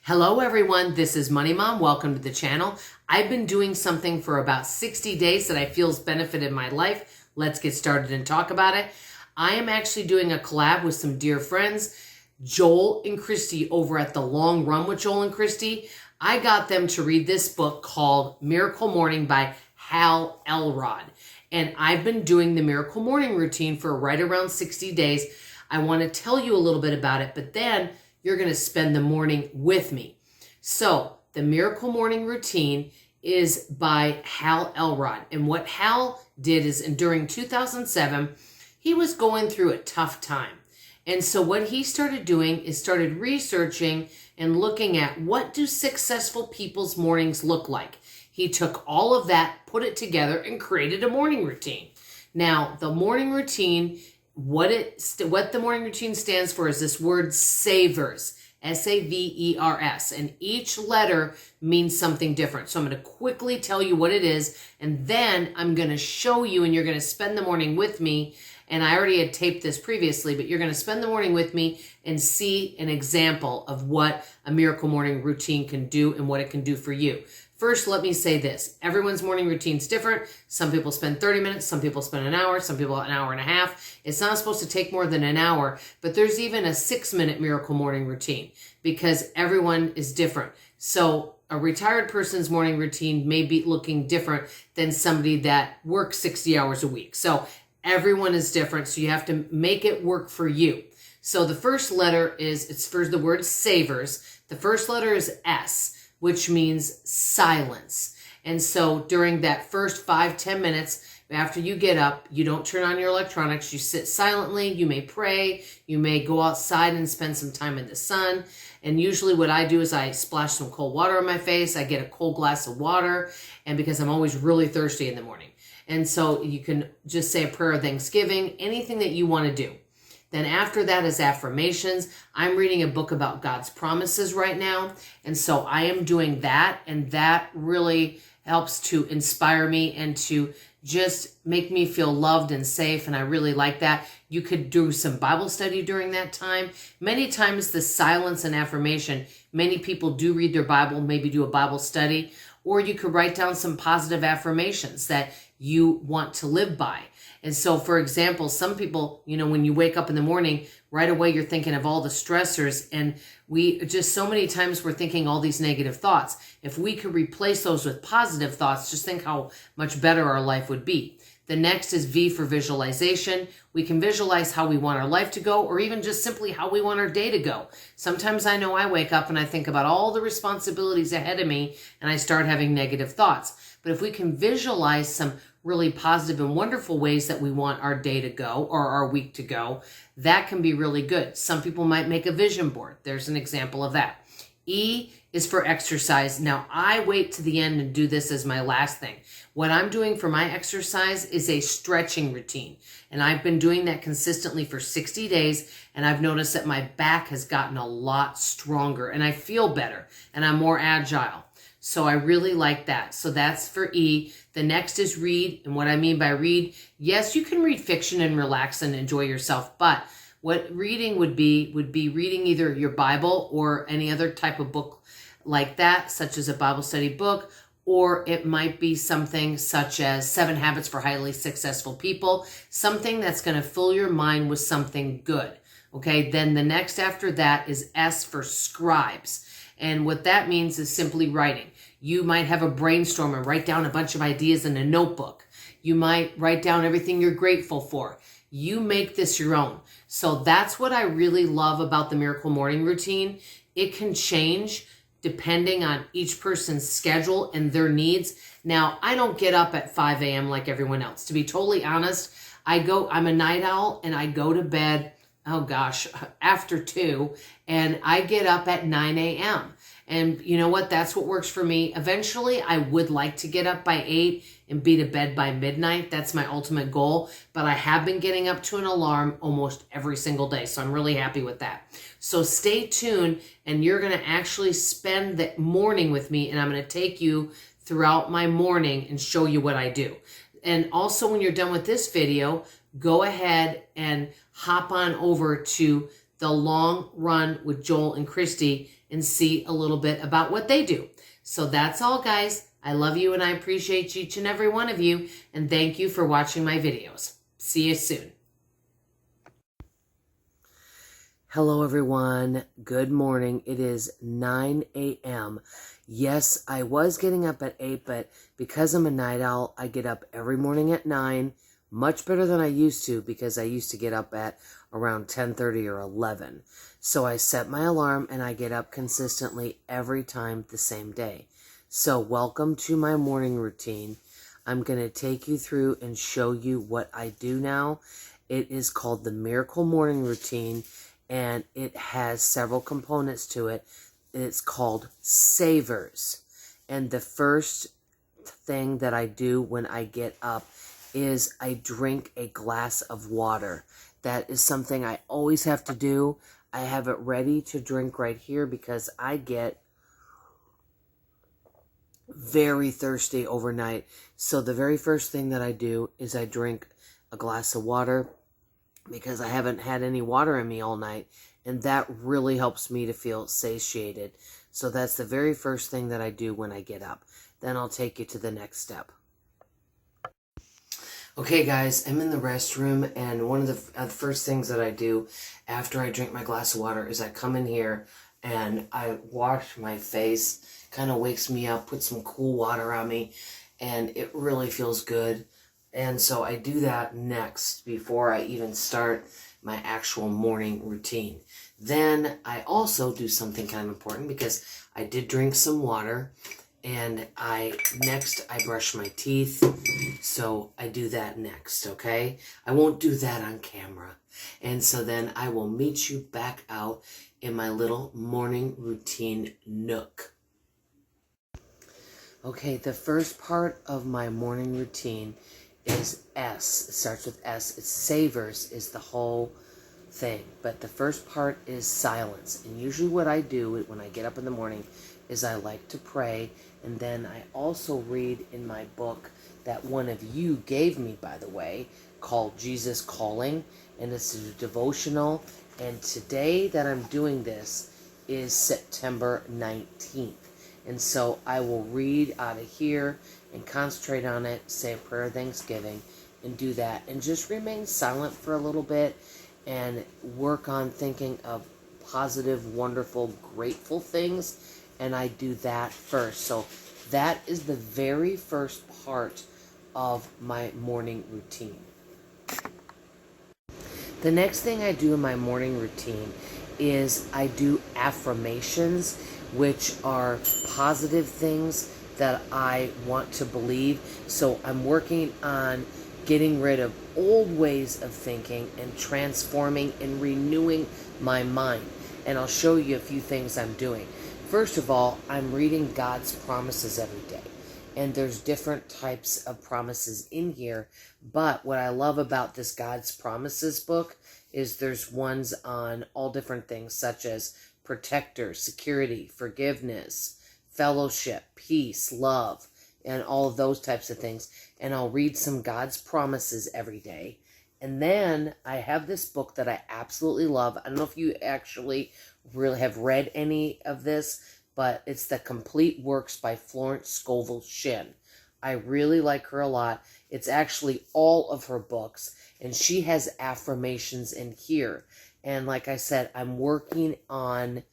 Hello everyone, this is Money Mom. Welcome to the channel. I've been doing something for about 60 days that I feel has benefited my life. Let's get started and talk about it. I am actually doing a collab with some dear friends, Joel and Christie over at The Long Run with Joel and Christie. I got them to read this book called Miracle Morning by Hal Elrod. And I've been doing the Miracle Morning routine for right around 60 days. I want to tell you a little bit about it, but then you're going to spend the morning with me. So the Miracle Morning routine is by Hal Elrod. And what Hal did is, during 2007, he was going through a tough time. And so what he started doing is started researching and looking at what do successful people's mornings look like. He took all of that, put it together, and created a morning routine. Now, the morning routine, what the morning routine stands for is this word savers, S-A-V-E-R-S, and each letter means something different. So I'm going to quickly tell you what it is, and then I'm going to show you, and you're going to spend the morning with me. And I already had taped this previously, but you're going to spend the morning with me and see an example of what a Miracle Morning routine can do and what it can do for you. First, let me say this. Everyone's morning routine is different. Some people spend 30 minutes, some people spend an hour, some people an hour and a half. It's not supposed to take more than an hour, but there's even a 6-minute Miracle Morning routine because everyone is different. So a retired person's morning routine may be looking different than somebody that works 60 hours a week. So everyone is different, so you have to make it work for you. So the first letter is, it's for the word savers. The first letter is S, which means silence. And so during that first 5-10 minutes, after you get up, you don't turn on your electronics, you sit silently, you may pray, you may go outside and spend some time in the sun. And usually what I do is I splash some cold water on my face, I get a cold glass of water, and because I'm always really thirsty in the morning. And so you can just say a prayer of thanksgiving, anything that you want to do. Then after that is affirmations. I'm reading a book about God's promises right now. And so I am doing that. And that really helps to inspire me and to just make me feel loved and safe. And I really like that. You could do some Bible study during that time. Many times the silence and affirmation, many people do read their Bible, maybe do a Bible study, or you could write down some positive affirmations that you want to live by. And so, for example, some people, when you wake up in the morning, right away you're thinking of all the stressors, and we just so many times we're thinking all these negative thoughts. If we could replace those with positive thoughts, just think how much better our life would be. The next is V for visualization. We can visualize how we want our life to go, or even just simply how we want our day to go. Sometimes I know I wake up and I think about all the responsibilities ahead of me and I start having negative thoughts. But if we can visualize some really positive and wonderful ways that we want our day to go or our week to go, that can be really good. Some people might make a vision board. There's an example of that. E is for exercise. Now, I wait to the end and do this as my last thing. What I'm doing for my exercise is a stretching routine. And I've been doing that consistently for 60 days. And I've noticed that my back has gotten a lot stronger and I feel better and I'm more agile. So I really like that. So that's for E. The next is read. And what I mean by read, yes, you can read fiction and relax and enjoy yourself. But what reading would be reading either your Bible or any other type of book like that, such as a Bible study book, or it might be something such as 7 Habits for Highly Successful People, something that's going to fill your mind with something good. Okay, then the next after that is S for scribes. And what that means is simply writing. You might have a brainstorm and write down a bunch of ideas in a notebook. You might write down everything you're grateful for. You make this your own. So that's what I really love about the Miracle Morning routine. It can change depending on each person's schedule and their needs. Now, I don't get up at 5 a.m. like everyone else. To be totally honest, I'm a night owl and I go to bed, after 2, and I get up at 9 a.m. And you know what? That's what works for me. Eventually, I would like to get up by 8 and be to bed by midnight. That's my ultimate goal. But I have been getting up to an alarm almost every single day. So I'm really happy with that. So stay tuned and you're going to actually spend the morning with me. And I'm going to take you throughout my morning and show you what I do. And also when you're done with this video, go ahead and hop on over to The Long Run with Joel and Christie and see a little bit about what they do. So that's all, guys. I love you and I appreciate each and every one of you. And thank you for watching my videos. See you soon. Hello, everyone. Good morning. It is 9 a.m. Yes, I was getting up at 8, but because I'm a night owl, I get up every morning at 9, much better than I used to because I used to get up at around 10:30 or 11. So I set my alarm and I get up consistently every time the same day. So welcome to my morning routine. I'm going to take you through and show you what I do now. It is called the Miracle Morning Routine, and it has several components to it. It's called savers. And the first thing that I do when I get up is I drink a glass of water. That is something I always have to do. I have it ready to drink right here because I get very thirsty overnight. So the very first thing that I do is I drink a glass of water because I haven't had any water in me all night, and that really helps me to feel satiated. So that's the very first thing that I do when I get up. Then I'll take you to the next step. Okay, guys, I'm in the restroom, and one of the first things that I do after I drink my glass of water is I come in here and I wash my face. Kind of wakes me up, put some cool water on me, and it really feels good. And so I do that next before I even start my actual morning routine. Then I also do something kind of important because I did drink some water, and next I brush my teeth. So I do that next, okay? I won't do that on camera. And so then I will meet you back out in my little morning routine nook. Okay, the first part of my morning routine is S. It starts with S. It's savers is the whole thing. But the first part is silence. And usually what I do when I get up in the morning is I like to pray. And then I also read in my book that one of you gave me, by the way, called Jesus Calling. And it's a devotional. And today that I'm doing this is September 19th. And so I will read out of here and concentrate on it, say a prayer of thanksgiving, and do that. And just remain silent for a little bit and work on thinking of positive, wonderful, grateful things. And I do that first. So that is the very first part of my morning routine. The next thing I do in my morning routine is I do affirmations, which are positive things that I want to believe. So I'm working on getting rid of old ways of thinking and transforming and renewing my mind. And I'll show you a few things I'm doing. First of all, I'm reading God's promises every day. And there's different types of promises in here. But what I love about this God's Promises book is there's ones on all different things, such as protector, security, forgiveness, fellowship, peace, love, and all of those types of things. And I'll read some God's promises every day. And then I have this book that I absolutely love. I don't know if you actually really have read any of this, but it's The Complete Works by Florence Scovel Shinn. I really like her a lot. It's actually all of her books, and she has affirmations in here. And like I said, I'm working on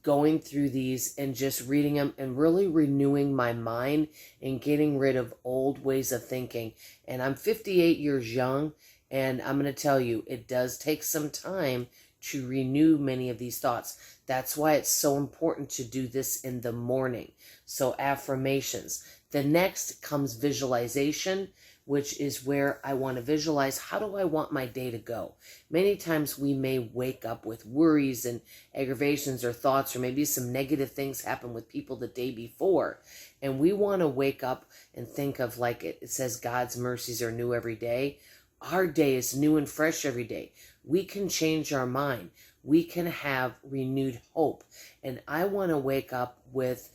going through these and just reading them and really renewing my mind and getting rid of old ways of thinking. And I'm 58 years young, and I'm going to tell you, it does take some time to renew many of these thoughts. That's why it's so important to do this in the morning. So affirmations. The next comes visualization, which is where I want to visualize, how do I want my day to go? Many times we may wake up with worries and aggravations or thoughts, or maybe some negative things happen with people the day before. And we want to wake up and think of, like it says, God's mercies are new every day. Our day is new and fresh every day. We can change our mind. We can have renewed hope. And I want to wake up with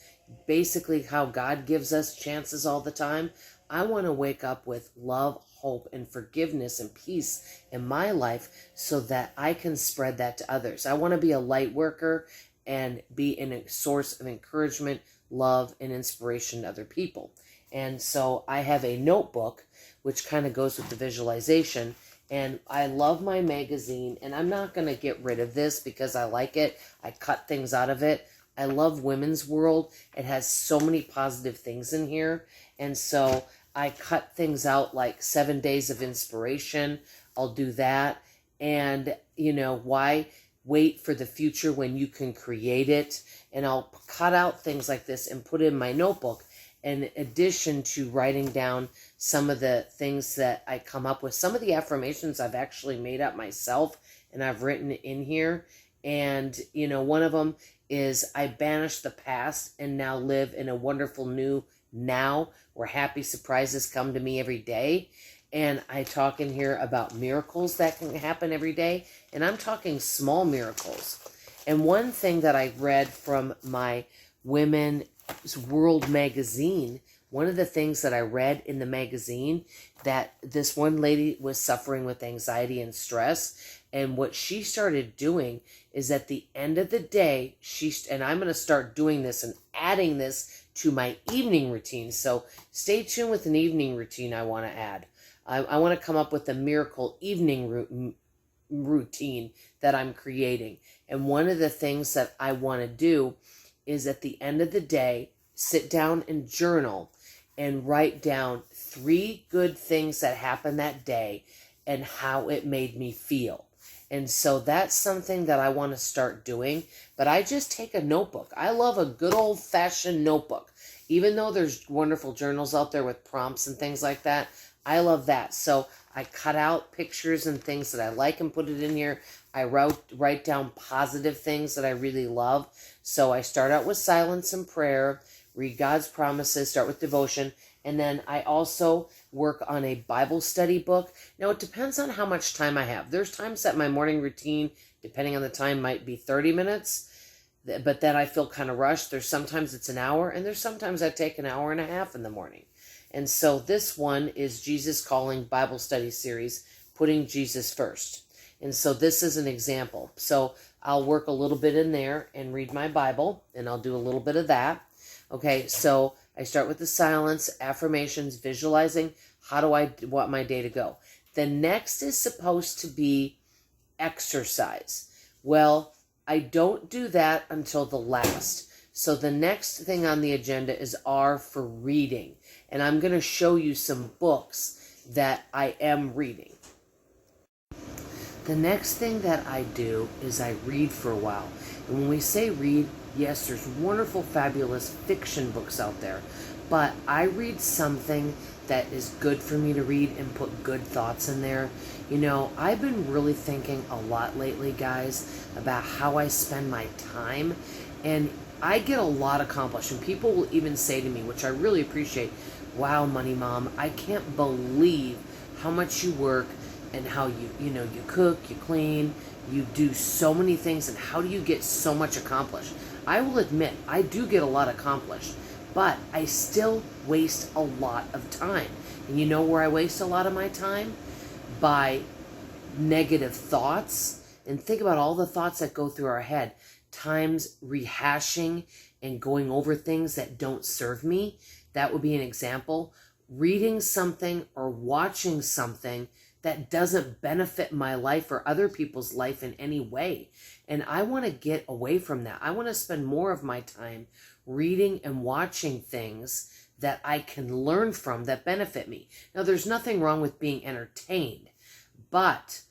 basically how God gives us chances all the time. I want to wake up with love, hope, and forgiveness and peace in my life so that I can spread that to others. I want to be a light worker, and be a source of encouragement, love, and inspiration to other people. And so I have a notebook, which kind of goes with the visualization. And I love my magazine, and I'm not going to get rid of this because I like it. I cut things out of it. I love Women's World. It has so many positive things in here. And so I cut things out like 7 days of inspiration. I'll do that. And, why wait for the future when you can create it? And I'll cut out things like this and put it in my notebook, in addition to writing down some of the things that I come up with. Some of the affirmations I've actually made up myself and I've written in here. And, one of them is, I banish the past and now live in a wonderful new now where happy surprises come to me every day. And I talk in here about miracles that can happen every day. And I'm talking small miracles. And one thing that I read from my Women's World magazine, one of the things that I read in the magazine, that this one lady was suffering with anxiety and stress. And what she started doing is, at the end of the day, and I'm going to start doing this and adding this to my evening routine. So stay tuned with an evening routine I want to add. I want to come up with a miracle evening routine that I'm creating. And one of the things that I want to do is, at the end of the day, sit down and journal and write down 3 good things that happened that day and how it made me feel. And so that's something that I want to start doing. But I just take a notebook. I love a good old-fashioned notebook. Even though there's wonderful journals out there with prompts and things like that, I love that. So I cut out pictures and things that I like and put it in here. I write down positive things that I really love. So I start out with silence and prayer, read God's promises, start with devotion, and then I also work on a Bible study book. Now, it depends on how much time I have. There's times that my morning routine, depending on the time, might be 30 minutes, but then I feel kind of rushed. There's sometimes it's an hour, and there's sometimes I take an hour and a half in the morning. And so this one is Jesus Calling Bible Study Series, Putting Jesus First. And so this is an example. So I'll work a little bit in there and read my Bible, and I'll do a little bit of that. Okay, so I start with the silence, affirmations, visualizing. How do I want my day to go? The next is supposed to be exercise. Well, I don't do that until the last. So the next thing on the agenda is R for reading. And I'm going to show you some books that I am reading. The next thing that I do is I read for a while. And when we say read, yes, there's wonderful, fabulous fiction books out there. But I read something that is good for me to read and put good thoughts in there. I've been really thinking a lot lately, guys, about how I spend my time. And I get a lot accomplished. And people will even say to me, which I really appreciate, wow, Money Mom, I can't believe how much you work and how you cook, you clean, you do so many things, and how do you get so much accomplished? I will admit, I do get a lot accomplished, but I still waste a lot of time. And you know where I waste a lot of my time? By negative thoughts. And think about all the thoughts that go through our head. Times rehashing and going over things that don't serve me. That would be an example. Reading something or watching something that doesn't benefit my life or other people's life in any way. And I want to get away from that. I want to spend more of my time reading and watching things that I can learn from that benefit me. Now, there's nothing wrong with being entertained, but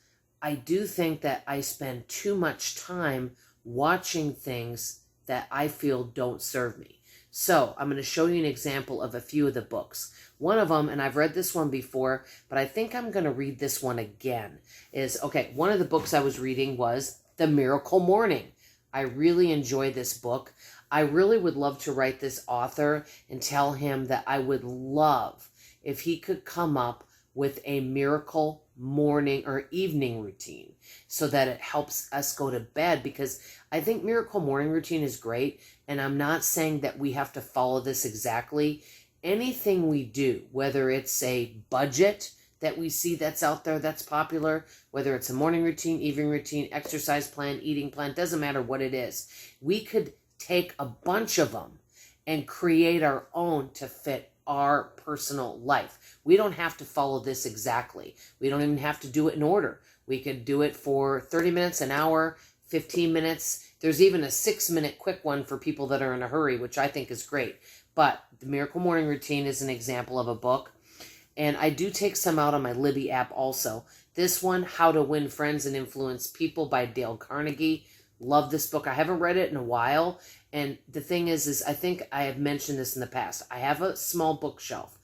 I do think that I spend too much time watching things that I feel don't serve me. So I'm going to show you an example of a few of the books. One of them, and I've read this one before, but I think I'm going to read this one again, one of the books I was reading was The Miracle Morning. I really enjoy this book. I really would love to write this author and tell him that I would love if he could come up with a miracle morning or evening routine so that it helps us go to bed, because I think miracle morning routine is great. And I'm not saying that we have to follow this exactly. Anything we do, whether it's a budget that we see that's out there that's popular, whether it's a morning routine, evening routine, exercise plan, eating plan, doesn't matter what it is. We could take a bunch of them and create our own to fit our personal life. We don't have to follow this exactly. We don't even have to do it in order. We could do it for 30 minutes, an hour, 15 minutes. There's even a 6-minute quick one for people that are in a hurry, which I think is great. But the Miracle Morning Routine is an example of a book. And I do take some out on my Libby app also. This one, How to Win Friends and Influence People by Dale Carnegie. Love this book. I haven't read it in a while. And the thing is I think I have mentioned this in the past. I have a small bookshelf.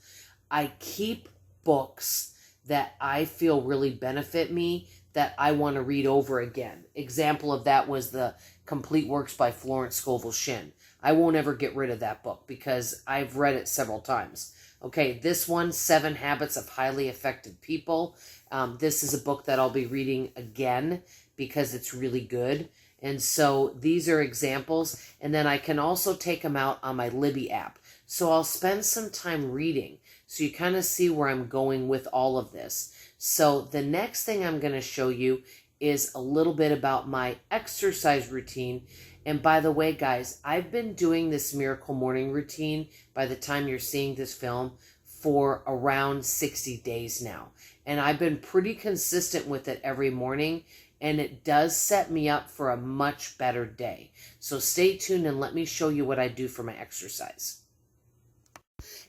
I keep books that I feel really benefit me that I want to read over again. Example of that was the Complete Works by Florence Scovel Shinn. I won't ever get rid of that book because I've read it several times. Okay, this one, 7 Habits of Highly Effective People. This is a book that I'll be reading again because it's really good. And so these are examples. And then I can also take them out on my Libby app. So I'll spend some time reading. So you kind of see where I'm going with all of this. So the next thing I'm going to show you is a little bit about my exercise routine. And by the way, guys, I've been doing this Miracle Morning Routine by the time you're seeing this film for around 60 days now. And I've been pretty consistent with it every morning, and it does set me up for a much better day. So stay tuned and let me show you what I do for my exercise.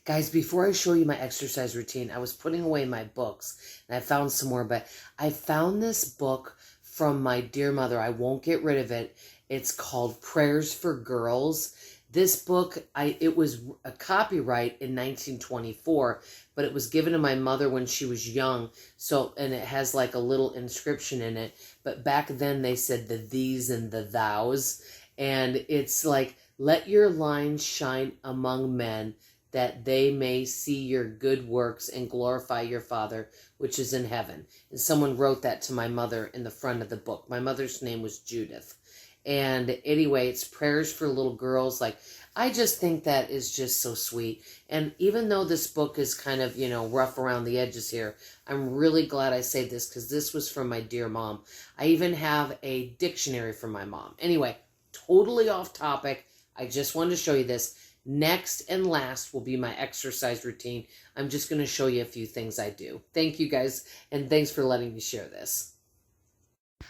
Guys, before I show you my exercise routine, I was putting away my books, and I found some more, but I found this book from my dear mother. I won't get rid of it. It's called Prayers for Girls. This book, it was a copyright in 1924, but it was given to my mother when she was young. So, and it has like a little inscription in it. But back then they said the these and the thous. And it's like, let your light shine among men, that they may see your good works and glorify your Father, which is in heaven. And someone wrote that to my mother in the front of the book. My mother's name was Judith. And anyway, it's prayers for little girls. Like, I just think that is just so sweet. And even though this book is kind of, rough around the edges here, I'm really glad I say this because this was from my dear mom. I even have a dictionary from my mom. Anyway, totally off topic. I just wanted to show you this. Next and last will be my exercise routine. I'm just going to show you a few things I do. Thank you guys, and thanks for letting me share this.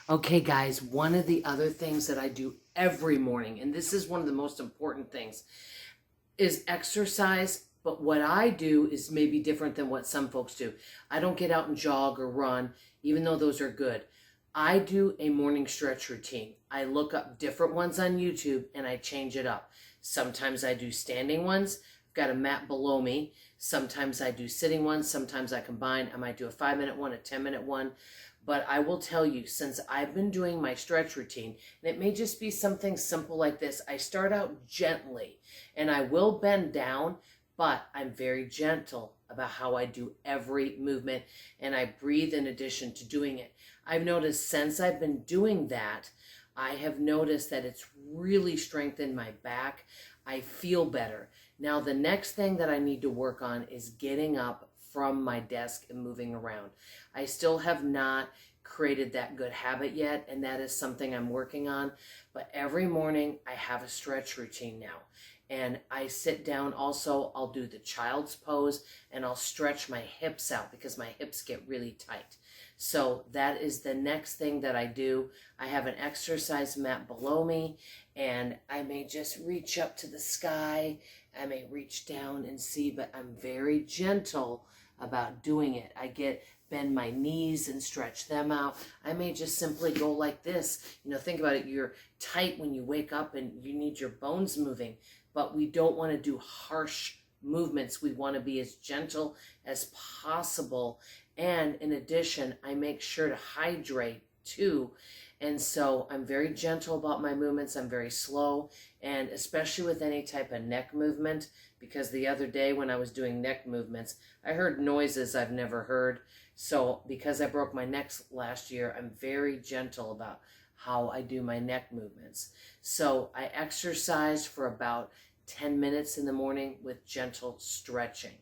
Okay, guys, one of the other things that I do every morning, and this is one of the most important things, is exercise. But what I do is maybe different than what some folks do. I don't get out and jog or run, even though those are good. I do a morning stretch routine. I look up different ones on YouTube and I change it up. Sometimes I do standing ones. I've got a mat below me. Sometimes I do sitting ones. Sometimes I combine. I might do a 5-minute one, a 10-minute one. But I will tell you, since I've been doing my stretch routine, and it may just be something simple like this, I start out gently and I will bend down, but I'm very gentle about how I do every movement, and I breathe in addition to doing it. I've noticed since I've been doing that, I have noticed that it's really strengthened my back. I feel better. Now, the next thing that I need to work on is getting up from my desk and moving around. I still have not created that good habit yet, and that is something I'm working on. But every morning I have a stretch routine now. And I sit down also, I'll do the child's pose, and I'll stretch my hips out because my hips get really tight. So that is the next thing that I do. I have an exercise mat below me, and I may just reach up to the sky. I may reach down and see, but I'm very gentle about doing it. Bend my knees and stretch them out. I may just simply go like this. Think about it. You're tight when you wake up and you need your bones moving, but we don't want to do harsh movements. We want to be as gentle as possible. And in addition, I make sure to hydrate too. And so I'm very gentle about my movements. I'm very slow, and especially with any type of neck movement, because the other day when I was doing neck movements, I heard noises I've never heard. So because I broke my neck last year, I'm very gentle about how I do my neck movements. So I exercise for about 10 minutes in the morning with gentle stretching.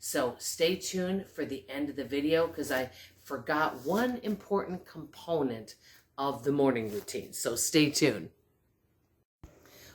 So stay tuned for the end of the video because I forgot one important component of the morning routine. So stay tuned.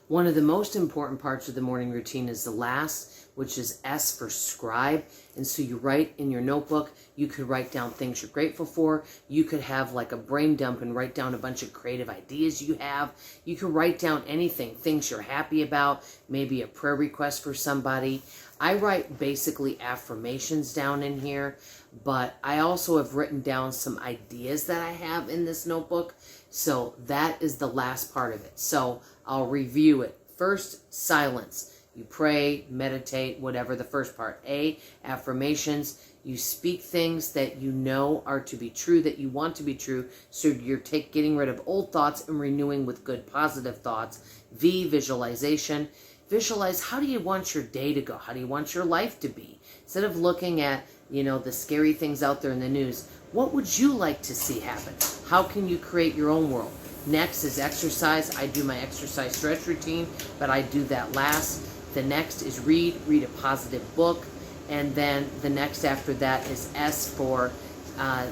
One of the most important parts of the morning routine is the last, which is S for Scribe. And so you write in your notebook, you could write down things you're grateful for. You could have like a brain dump and write down a bunch of creative ideas you have. You can write down anything, things you're happy about, maybe a prayer request for somebody. I write basically affirmations down in here, but I also have written down some ideas that I have in this notebook. So that is the last part of it. So I'll review it. First, silence. You pray, meditate, whatever the first part. A, affirmations. You speak things that you know are to be true, that you want to be true. So you're getting rid of old thoughts and renewing with good, positive thoughts. V, visualization. Visualize, how do you want your day to go? How do you want your life to be? Instead of looking at, the scary things out there in the news, what would you like to see happen? How can you create your own world? Next is exercise. I do my exercise stretch routine, but I do that last. The next is read a positive book. And then the next after that is S for,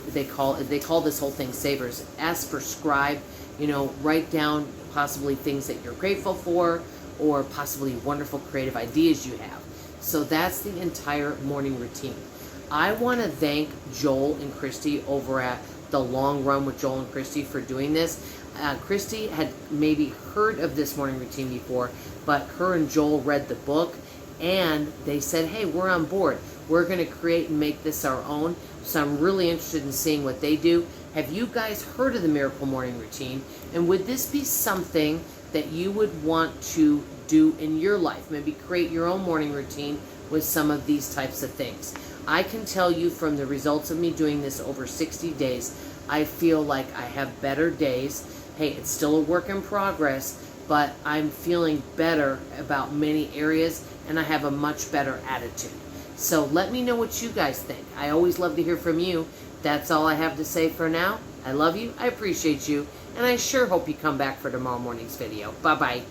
they call this whole thing savers. S for Scribe, write down possibly things that you're grateful for, or possibly wonderful creative ideas you have. So that's the entire morning routine. I want to thank Joel and Christie over at The Long Run with Joel and Christie for doing this. Christie had maybe heard of this morning routine before, but her and Joel read the book and they said, hey, we're on board. We're going to create and make this our own. So I'm really interested in seeing what they do. Have you guys heard of the Miracle Morning Routine? And would this be something that you would want to do in your life? Maybe create your own morning routine with some of these types of things. I can tell you from the results of me doing this over 60 days, I feel like I have better days. Hey, it's still a work in progress, but I'm feeling better about many areas and I have a much better attitude. So let me know what you guys think. I always love to hear from you. That's all I have to say for now. I love you, I appreciate you, and I sure hope you come back for tomorrow morning's video. Bye-bye.